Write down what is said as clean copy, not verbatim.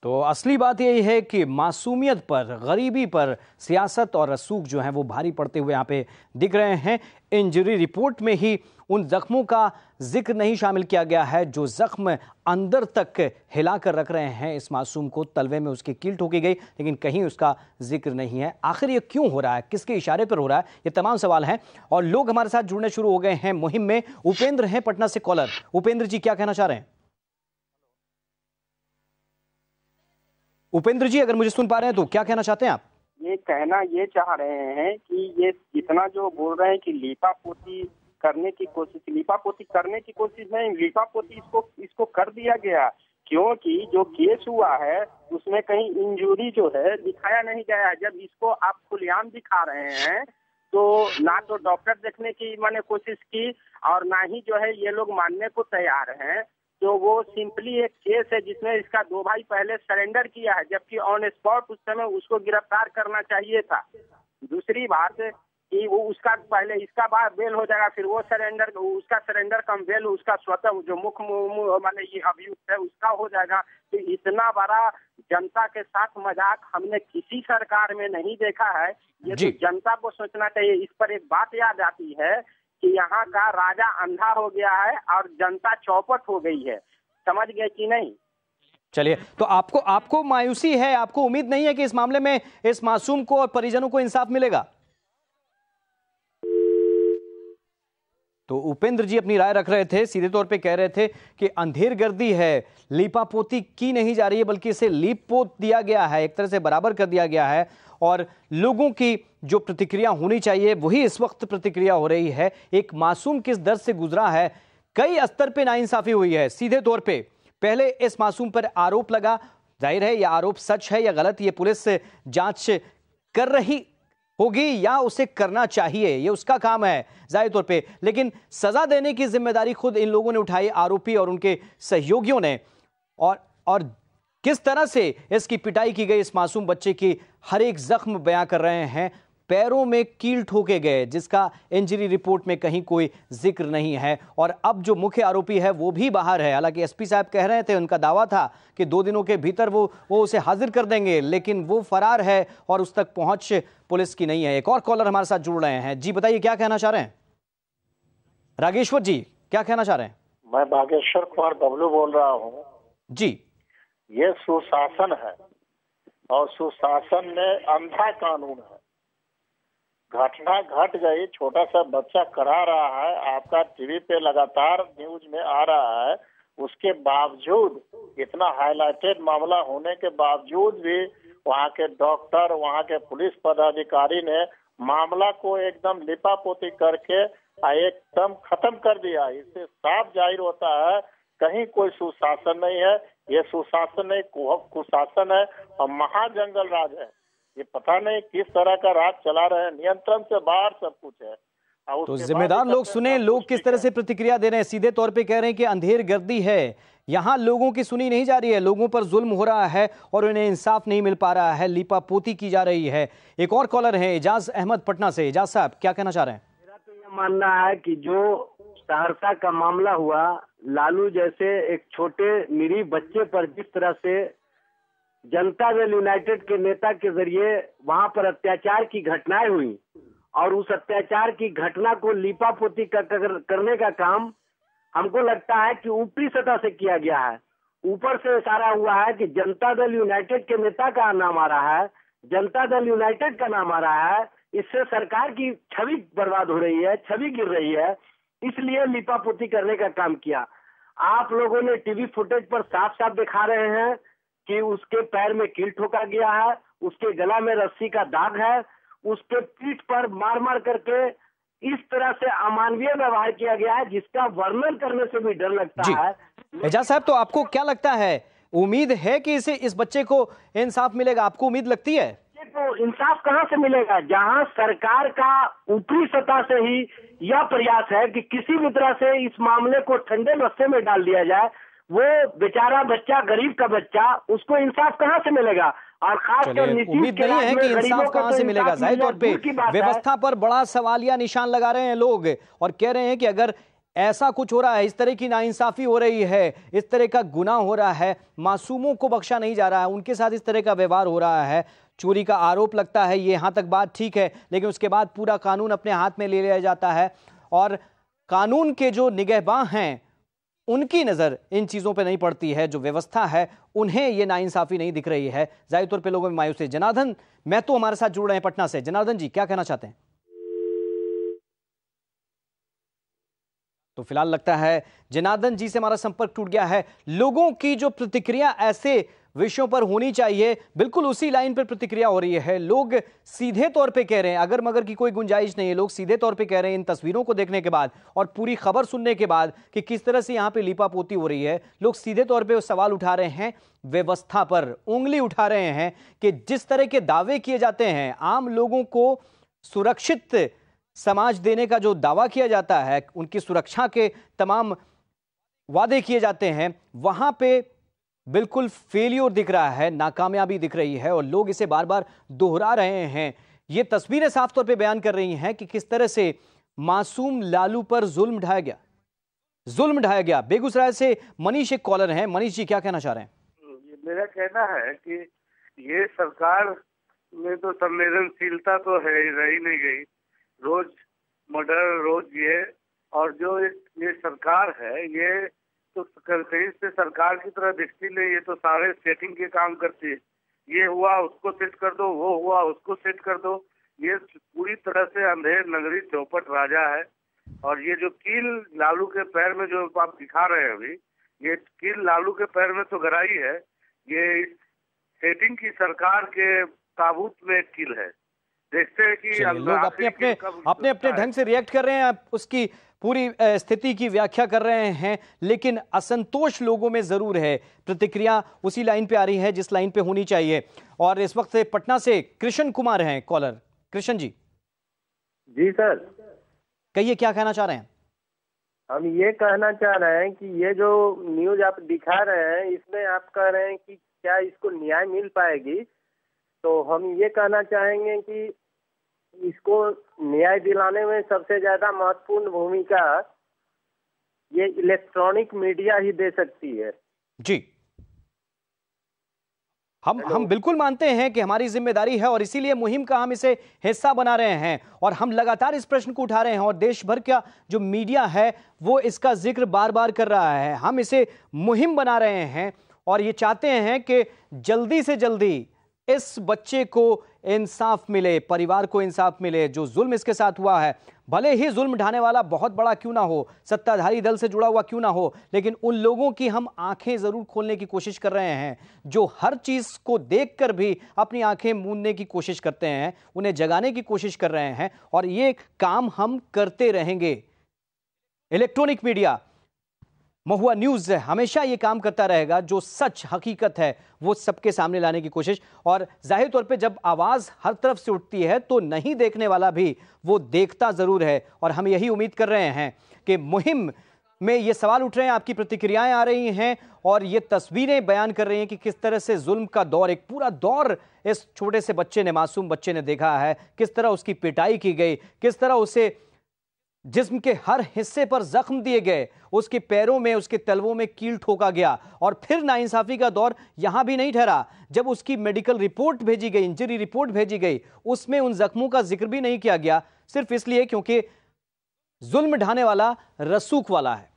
तो असली बात यही है कि मासूमियत पर, गरीबी पर सियासत और रसूख जो है वो भारी पड़ते हुए यहाँ पे दिख रहे हैं। इंजरी रिपोर्ट में ही उन जख्मों का जिक्र नहीं शामिल किया गया है जो जख्म अंदर तक हिला कर रख रहे हैं इस मासूम को। तलवे में उसकी कील ठोकी गई, लेकिन कहीं उसका जिक्र नहीं है। आखिर ये क्यों हो रहा है, किसके इशारे पर हो रहा है, ये तमाम सवाल हैं और लोग हमारे साथ जुड़ने शुरू हो गए हैं मुहिम में। उपेंद्र हैं पटना से कॉलर। उपेंद्र जी, क्या कहना चाह रहे हैं? उपेंद्र जी, अगर मुझे सुन पा रहे हैं तो क्या कहना चाहते हैं आप? ये कहना ये चाह रहे हैं कि ये इतना जो बोल रहे हैं कि लीपापोती करने की कोशिश नहीं, लीपापोती इसको कर दिया गया, क्योंकि जो केस हुआ है उसमें कहीं इंजरी जो है दिखाया नहीं गया है। जब इसको आप खुलेआम दिखा रहे हैं तो ना तो डॉक्टर देखने की मैंने कोशिश की और ना ही जो है ये लोग मानने को तैयार हैं। तो वो सिंपली एक केस है जिसमें इसका 2 भाई पहले सरेंडर किया है, जबकि ऑन स्पॉट उस समय उसको गिरफ्तार करना चाहिए था। दूसरी बात कि वो उसका पहले इसका बाद बेल हो जाएगा, फिर वो सरेंडर, उसका सरेंडर कम बेल, उसका स्वतः जो मुख्य माने ये अभियुक्त है उसका हो जाएगा। तो इतना बड़ा जनता के साथ मजाक हमने किसी सरकार में नहीं देखा है। ये तो जनता को सोचना चाहिए। इस पर एक बात याद आती है कि यहाँ का राजा अंधा हो गया है और जनता चौपट हो गई है। समझ गए कि नहीं? चलिए, तो आपको मायूसी है, आपको उम्मीद नहीं है कि इस मामले में इस मासूम को और परिजनों को इंसाफ मिलेगा? तो उपेंद्र जी अपनी राय रख रहे थे, सीधे तौर पे कह रहे थे कि अंधेरगर्दी है, लीपापोती की नहीं जा रही है बल्कि इसे लीप पोत दिया गया है, एक तरह से बराबर कर दिया गया है और लोगों की जो प्रतिक्रिया होनी चाहिए वही इस वक्त प्रतिक्रिया हो रही है। एक मासूम किस दर्द से गुजरा है, कई स्तर पे नाइंसाफी हुई है। सीधे तौर पे पहले इस मासूम पर आरोप लगा, जाहिर है यह आरोप सच है या गलत ये पुलिस जांच कर रही होगी या उसे करना चाहिए, ये उसका काम है जाहिर तौर पे, लेकिन सजा देने की जिम्मेदारी खुद इन लोगों ने उठाई, आरोपी और उनके सहयोगियों ने। और किस तरह से इसकी पिटाई की गई, इस मासूम बच्चे की हर एक जख्म बयां कर रहे हैं। पैरों में कील ठोके गए जिसका इंजरी रिपोर्ट में कहीं कोई जिक्र नहीं है और अब जो मुख्य आरोपी है वो भी बाहर है। हालांकि एसपी साहब कह रहे थे, उनका दावा था कि 2 दिनों के भीतर वो उसे हाजिर कर देंगे, लेकिन वो फरार है और उस तक पहुंच पुलिस की नहीं है। एक और कॉलर हमारे साथ जुड़ रहे हैं। जी बताइए, क्या कहना चाह रहे हैं? रागेश्वर जी, क्या कहना चाह रहे हैं? मैं बागेश्वर कुमार बबलू बोल रहा हूँ जी। ये सुशासन है और सुशासन में अंधा कानून है। घटना घट गई, छोटा सा बच्चा करा रहा है, आपका टीवी पे लगातार न्यूज में आ रहा है, उसके बावजूद इतना हाईलाइटेड मामला होने के बावजूद भी वहाँ के डॉक्टर, वहाँ के पुलिस पदाधिकारी ने मामला को एकदम लिपापोती करके एकदम खत्म कर दिया। इससे साफ जाहिर होता है कहीं कोई सुशासन नहीं है। ये सुशासन नहीं, कुशासन है और महाजंगल राज है। ये पता नहीं किस तरह का राज चला रहे हैं, नियंत्रण से बाहर सब कुछ है। तो जिम्मेदार लोग सुने, लोग किस तरह से प्रतिक्रिया दे रहे हैं। सीधे तौर पे कह रहे हैं कि अंधेरगर्दी है, यहाँ लोगों की सुनी नहीं जा रही है, लोगों पर जुल्म हो रहा है और उन्हें इंसाफ नहीं मिल पा रहा है, लीपापोती की जा रही है। एक और कॉलर है एजाज अहमद पटना से। एजाज साहब, क्या कहना चाह रहे हैं? मेरा तो यह मानना है कि जो सहरसा का मामला हुआ, लालू जैसे एक छोटे निरीह बच्चे पर जिस तरह से जनता दल यूनाइटेड के नेता के जरिए वहां पर अत्याचार की घटनाएं हुई और उस अत्याचार की घटना को लीपापोती करने का काम हमको लगता है कि ऊपरी सतह से किया गया है। ऊपर से इशारा हुआ है कि जनता दल यूनाइटेड के नेता का नाम आ रहा है, जनता दल यूनाइटेड का नाम आ रहा है, इससे सरकार की छवि बर्बाद हो रही है, छवि गिर रही है, इसलिए लीपापोती करने का काम किया। आप लोगों ने टीवी फुटेज पर साफ साफ दिखा रहे हैं कि उसके पैर में कील ठोका गया है, उसके गला में रस्सी का दाग है, उसके पीठ पर मार मार करके इस तरह से अमानवीय व्यवहार किया गया है जिसका वर्णन करने से भी डर लगता है। एजाज साहब, तो आपको क्या लगता है, उम्मीद है कि इस बच्चे को इंसाफ मिलेगा? आपको उम्मीद लगती है? तो इंसाफ कहां से मिलेगा जहां सरकार का ऊपरी सतह से ही यह प्रयास है कि किसी भी तरह से इस मामले को ठंडे बस्ते में डाल दिया जाए। वो बेचारा बच्चा, गरीब का बच्चा, उसको इंसाफ कहां से मिलेगा? और खासकर उम्मीद नहीं है कि इंसाफ कहां से मिलेगा। जाहिर तौर पे व्यवस्था पर बड़ा सवालिया निशान लगा रहे हैं लोग और कह रहे हैं कि अगर ऐसा कुछ हो रहा है, इस तरह की नाइंसाफी हो रही है, इस तरह का गुनाह हो रहा है, मासूमों को बख्शा नहीं जा रहा है, उनके साथ इस तरह का व्यवहार हो रहा है, चोरी का आरोप लगता है, ये यहाँ तक बात ठीक है, लेकिन उसके बाद पूरा कानून अपने हाथ में ले लिया जाता है और कानून के जो निगहबान हैं उनकी नजर इन चीजों पे नहीं पड़ती है, जो व्यवस्था है उन्हें ये नाइंसाफी नहीं दिख रही है। जाहिर तौर पे लोगों में मायूसी। जनार्दन महतो हमारे साथ जुड़ रहे हैं पटना से। जनार्दन जी, क्या कहना चाहते हैं? तो फिलहाल लगता है जनार्दन जी से हमारा संपर्क टूट गया है। लोगों की जो प्रतिक्रिया ऐसे विषयों पर होनी चाहिए, बिल्कुल उसी लाइन पर प्रतिक्रिया हो रही है। लोग सीधे तौर पे कह रहे हैं, अगर मगर की कोई गुंजाइश नहीं है, लोग सीधे तौर पे कह रहे हैं इन तस्वीरों को देखने के बाद और पूरी खबर सुनने के बाद कि किस तरह से यहाँ पे लीपापोती हो रही है, लोग सीधे तौर पे सवाल उठा रहे हैं, व्यवस्था पर उंगली उठा रहे हैं कि जिस तरह के दावे किए जाते हैं, आम लोगों को सुरक्षित समाज देने का जो दावा किया जाता है, उनकी सुरक्षा के तमाम वादे किए जाते हैं, वहां पे बिल्कुल फेलियर दिख रहा है, नाकामयाबी दिख रही है और लोग इसे बार बार दोहरा रहे हैं। ये तस्वीरें साफ तौर पे बयान कर रही हैं कि किस तरह से मासूम लालू पर जुल्म ढाया गया। बेगूसराय से मनीष एक कॉलर हैं। मनीष जी, क्या कहना चाह रहे हैं? मेरा कहना है कि ये सरकार में तो संवेदनशीलता तो है रही नहीं गई, रोज मर्डर, रोज ये, और जो ये सरकार है ये तो कहीं से सरकार की तरह दिखती नहीं, ये तो सारे सेटिंग के काम करती है। ये हुआ उसको सेट कर दो, वो हुआ उसको सेट कर दो, ये पूरी तरह से अंधेर नगरी चौपट राजा है। और ये जो कील लालू के पैर में जो आप दिखा रहे हैं अभी, ये कील लालू के पैर में तो गराई है, ये सेटिंग की सरकार के ताबूत में एक कील है। देखते हैं कि लोग अपने अपने ढंग से रिएक्ट कर रहे हैं, उसकी पूरी स्थिति की व्याख्या कर रहे हैं, लेकिन असंतोष लोगों में जरूर है। प्रतिक्रिया उसी लाइन पे आ रही है जिस लाइन पे होनी चाहिए। और इस वक्त पटना से कृष्ण कुमार हैं कॉलर। कृष्ण जी। जी सर, कहिए, क्या कहना चाह रहे हैं? हम ये कहना चाह रहे हैं कि ये जो न्यूज आप दिखा रहे हैं, इसमें आप कह रहे हैं कि क्या इसको न्याय मिल पाएगी, तो हम ये कहना चाहेंगे कि इसको न्याय दिलाने में सबसे ज्यादा महत्वपूर्ण भूमिका ये इलेक्ट्रॉनिक मीडिया ही दे सकती है। जी, हम बिल्कुल मानते हैं कि हमारी जिम्मेदारी है और इसीलिए मुहिम का हम इसे हिस्सा बना रहे हैं और हम लगातार इस प्रश्न को उठा रहे हैं और देश भर का जो मीडिया है वो इसका जिक्र बार बार कर रहा है। हम इसे मुहिम बना रहे हैं और ये चाहते हैं कि जल्दी से जल्दी इस बच्चे को इंसाफ मिले, परिवार को इंसाफ मिले। जो जुल्म इसके साथ हुआ है, भले ही जुल्म ढाने वाला बहुत बड़ा क्यों ना हो, सत्ताधारी दल से जुड़ा हुआ क्यों ना हो, लेकिन उन लोगों की हम आंखें जरूर खोलने की कोशिश कर रहे हैं जो हर चीज को देखकर भी अपनी आंखें मूंदने की कोशिश करते हैं, उन्हें जगाने की कोशिश कर रहे हैं और ये काम हम करते रहेंगे। इलेक्ट्रॉनिक मीडिया, महुआ न्यूज हमेशा ये काम करता रहेगा, जो सच हकीकत है वो सबके सामने लाने की कोशिश। और जाहिर तौर पे जब आवाज हर तरफ से उठती है तो नहीं देखने वाला भी वो देखता जरूर है और हम यही उम्मीद कर रहे हैं कि मुहिम में ये सवाल उठ रहे हैं, आपकी प्रतिक्रियाएं आ रही हैं और ये तस्वीरें बयान कर रही हैं कि किस तरह से जुल्म का दौर, एक पूरा दौर इस छोटे से बच्चे ने, मासूम बच्चे ने देखा है, किस तरह उसकी पिटाई की गई, किस तरह उसे जिस्म के हर हिस्से पर जख्म दिए गए, उसके पैरों में, उसके तलवों में कील ठोका गया। और फिर नाइंसाफी का दौर यहां भी नहीं ठहरा, जब उसकी मेडिकल रिपोर्ट भेजी गई, इंजरी रिपोर्ट भेजी गई, उसमें उन जख्मों का जिक्र भी नहीं किया गया, सिर्फ इसलिए क्योंकि जुल्म ढाने वाला रसूख वाला है।